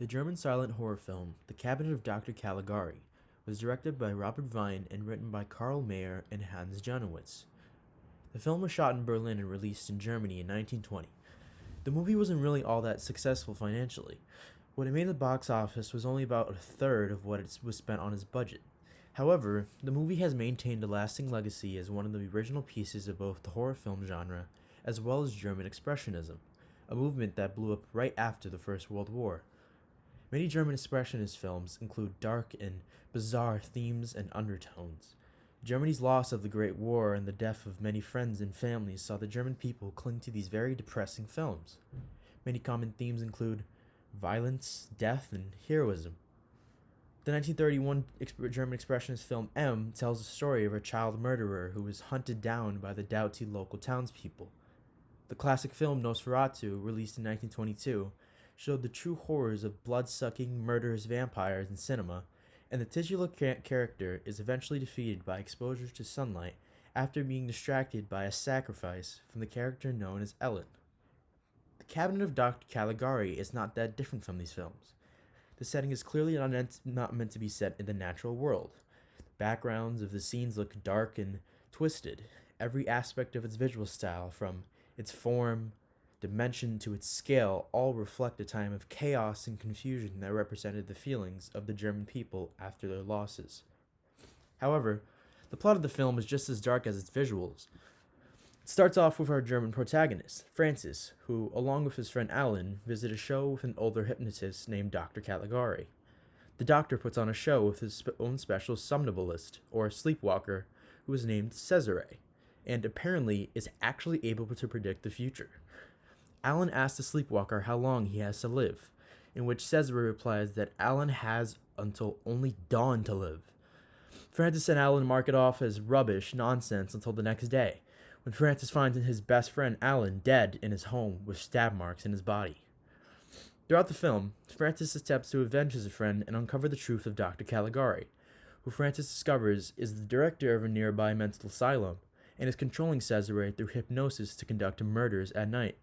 The German silent horror film The Cabinet of Dr. Caligari was directed by Robert Vine and written by Karl Mayer and Hans Janowitz. The film was shot in Berlin and released in Germany in 1920. The movie wasn't really all that successful financially. What it made at the box office was only about a third of what it was spent on its budget. However, the movie has maintained a lasting legacy as one of the original pieces of both the horror film genre as well as German Expressionism, a movement that blew up right after the First World War. Many German Expressionist films include dark and bizarre themes and undertones. Germany's loss of the Great War and the death of many friends and families saw the German people cling to these very depressing films. Many common themes include violence, death, and heroism. The 1931 German Expressionist film M tells the story of a child murderer who was hunted down by the doughty local townspeople. The classic film Nosferatu, released in 1922, showed the true horrors of blood-sucking, murderous vampires in cinema, and the titular character is eventually defeated by exposure to sunlight after being distracted by a sacrifice from the character known as Ellen. The Cabinet of Dr. Caligari is not that different from these films. The setting is clearly not meant to be set in the natural world. The backgrounds of the scenes look dark and twisted. Every aspect of its visual style, from its form, dimension to its scale, all reflect a time of chaos and confusion that represented the feelings of the German people after their losses. However, the plot of the film is just as dark as its visuals. It starts off with our German protagonist, Francis, who, along with his friend Alan, visit a show with an older hypnotist named Dr. Caligari. The doctor puts on a show with his own special somnambulist, or sleepwalker, who is named Cesare, and apparently is actually able to predict the future. Alan asks the sleepwalker how long he has to live, in which Cesare replies that Alan has until only dawn to live. Francis and Alan mark it off as rubbish nonsense until the next day, when Francis finds his best friend Alan dead in his home with stab marks in his body. Throughout the film, Francis attempts to avenge his friend and uncover the truth of Dr. Caligari, who Francis discovers is the director of a nearby mental asylum and is controlling Cesare through hypnosis to conduct murders at night.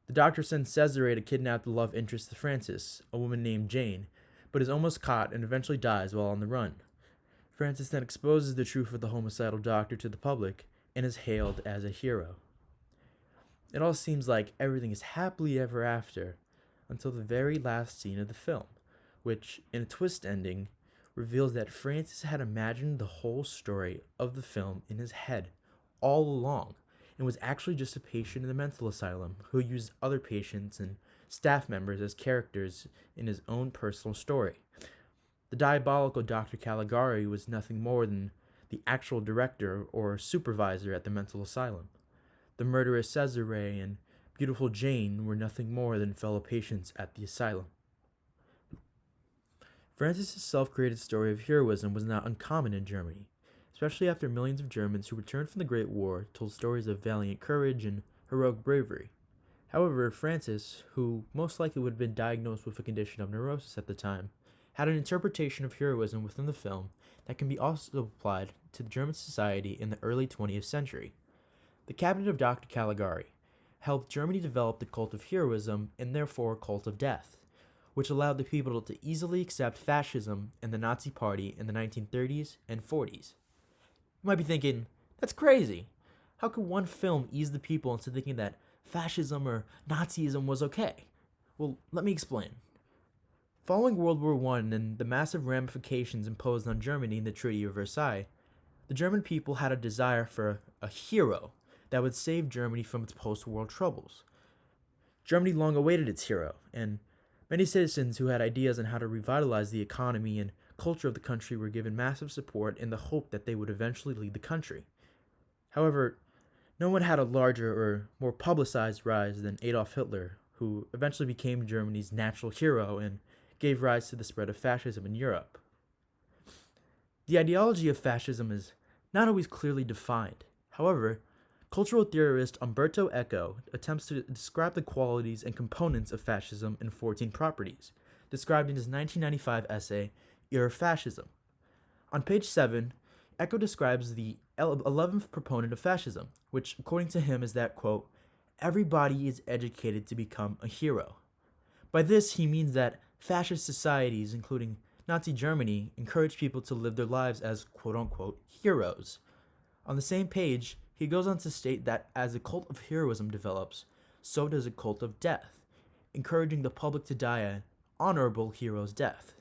The doctor sends Cesare to kidnap the love interest of Francis, a woman named Jane, but is almost caught and eventually dies while on the run. Francis then exposes the truth of the homicidal doctor to the public and is hailed as a hero. It all seems like everything is happily ever after until the very last scene of the film, which, in a twist ending, reveals that Francis had imagined the whole story of the film in his head all along, and was actually just a patient in the mental asylum who used other patients and staff members as characters in his own personal story. The diabolical Dr. Caligari was nothing more than the actual director or supervisor at the mental asylum. The murderous Cesare and beautiful Jane were nothing more than fellow patients at the asylum. Francis' self-created story of heroism was not uncommon in Germany, especially after millions of Germans who returned from the Great War told stories of valiant courage and heroic bravery. However, Francis, who most likely would have been diagnosed with a condition of neurosis at the time, had an interpretation of heroism within the film that can be also applied to the German society in the early 20th century. The Cabinet of Dr. Caligari helped Germany develop the cult of heroism and therefore cult of death, which allowed the people to easily accept fascism and the Nazi Party in the 1930s and 40s. You might be thinking, that's crazy. How could one film ease the people into thinking that fascism or Nazism was okay? Well, let me explain. Following World War I and the massive ramifications imposed on Germany in the Treaty of Versailles, the German people had a desire for a hero that would save Germany from its post-war troubles. Germany long awaited its hero, and many citizens who had ideas on how to revitalize the economy and culture of the country were given massive support in the hope that they would eventually lead the country. However, no one had a larger or more publicized rise than Adolf Hitler, who eventually became Germany's natural hero and gave rise to the spread of fascism in Europe. The ideology of fascism is not always clearly defined. However, cultural theorist Umberto Eco attempts to describe the qualities and components of fascism in 14 properties, described in his 1995 essay, Fascism. On page 7, Eco describes the 11th proponent of fascism, which, according to him, is that, quote, everybody is educated to become a hero. By this, he means that Fascist societies, including Nazi Germany, encouraged people to live their lives as quote unquote heroes. On the same page, he goes on to state that as a cult of heroism develops, so does a cult of death, encouraging the public to die an honorable hero's death.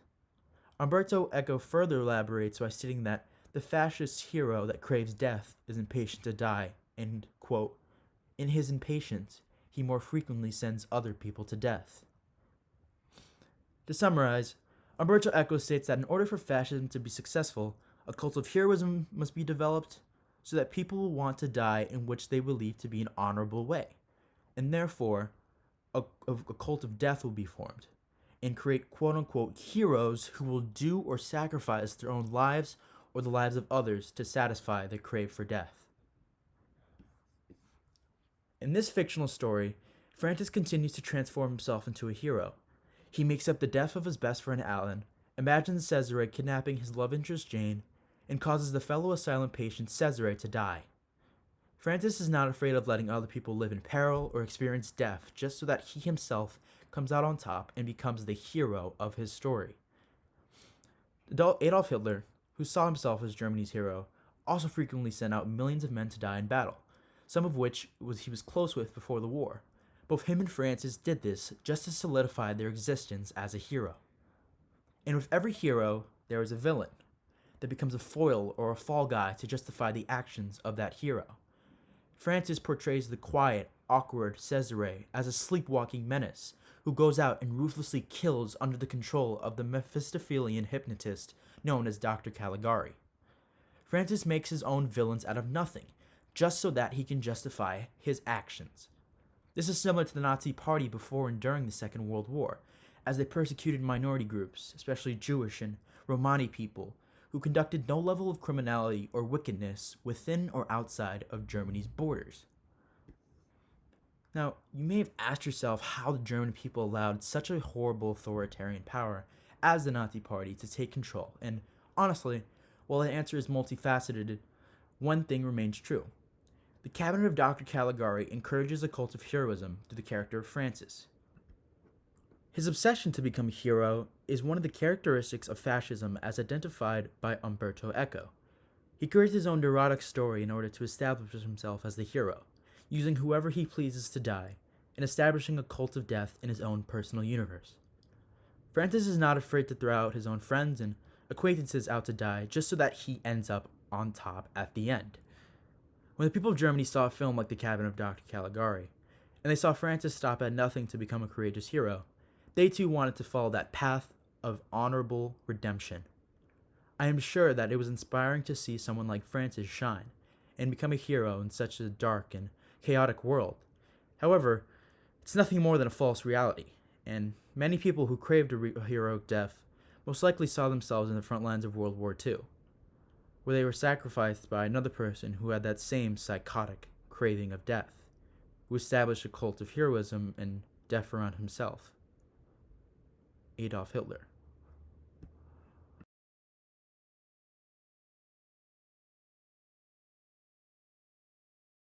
Umberto Eco further elaborates by stating that the fascist hero that craves death is impatient to die, and, quote, in his impatience, he more frequently sends other people to death. To summarize, Umberto Eco states that in order for fascism to be successful, a cult of heroism must be developed so that people will want to die in which they believe to be an honorable way, and therefore, a cult of death will be formed, and create quote-unquote heroes who will do or sacrifice their own lives or the lives of others to satisfy their crave for death. In this fictional story, Francis continues to transform himself into a hero. He makes up the death of his best friend Alan, imagines Cesare kidnapping his love interest Jane, and causes the fellow asylum patient Cesare to die. Francis is not afraid of letting other people live in peril or experience death just so that he himself comes out on top and becomes the hero of his story. Adolf Hitler, who saw himself as Germany's hero, also frequently sent out millions of men to die in battle, some of which he was close with before the war. Both him and Francis did this just to solidify their existence as a hero. And with every hero, there is a villain that becomes a foil or a fall guy to justify the actions of that hero. Francis portrays the quiet, awkward Cesare as a sleepwalking menace who goes out and ruthlessly kills under the control of the Mephistophelian hypnotist known as Dr. Caligari. Francis makes his own villains out of nothing, just so that he can justify his actions. This is similar to the Nazi Party before and during the Second World War, as they persecuted minority groups, especially Jewish and Romani people, who conducted no level of criminality or wickedness within or outside of Germany's borders. Now, you may have asked yourself how the German people allowed such a horrible authoritarian power as the Nazi Party to take control, and honestly, while the answer is multifaceted, one thing remains true. The cabinet of Dr. Caligari encourages a cult of heroism through the character of Francis. His obsession to become a hero is one of the characteristics of fascism as identified by Umberto Eco. He creates his own neurotic story in order to establish himself as the hero, using whoever he pleases to die, and establishing a cult of death in his own personal universe. Francis is not afraid to throw out his own friends and acquaintances out to die just so that he ends up on top at the end. When the people of Germany saw a film like The Cabinet of Dr. Caligari, and they saw Francis stop at nothing to become a courageous hero, they too wanted to follow that path of honorable redemption. I am sure that it was inspiring to see someone like Francis shine and become a hero in such a dark and chaotic world. However, it's nothing more than a false reality, and many people who craved a heroic death most likely saw themselves in the front lines of World War II, where they were sacrificed by another person who had that same psychotic craving of death, who established a cult of heroism and death around himself. Adolf Hitler.